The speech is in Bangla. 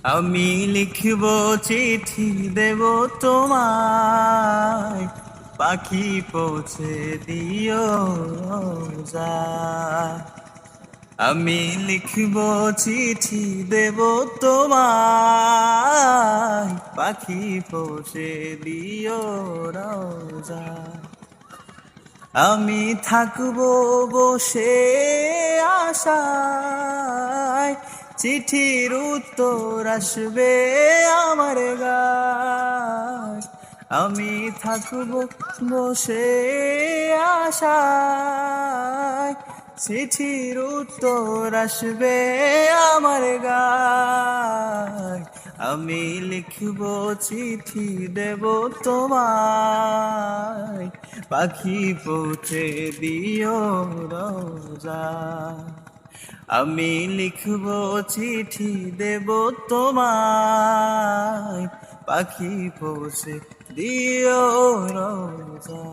আমি লিখব চিঠি দেব তোমায়, পাখি পৌঁছে দিও যা। আমি লিখব চিঠি দেব তোমায়, পাখি পৌঁছে দিও রোজা। আমি থাকবো বসে আশায়, চিঠির উত্তর আসবে আমার গায়। আমি থাকবো বসে আশায়, চিঠির উত্তর আসবে আমার গায়। আমি লিখব চিঠি দেব তোমায়, পাখি পৌঁছে দিও রোজা। আমি লিখব চিঠি দেব তোমায়, পাখি পৌঁছে দিও রোজা।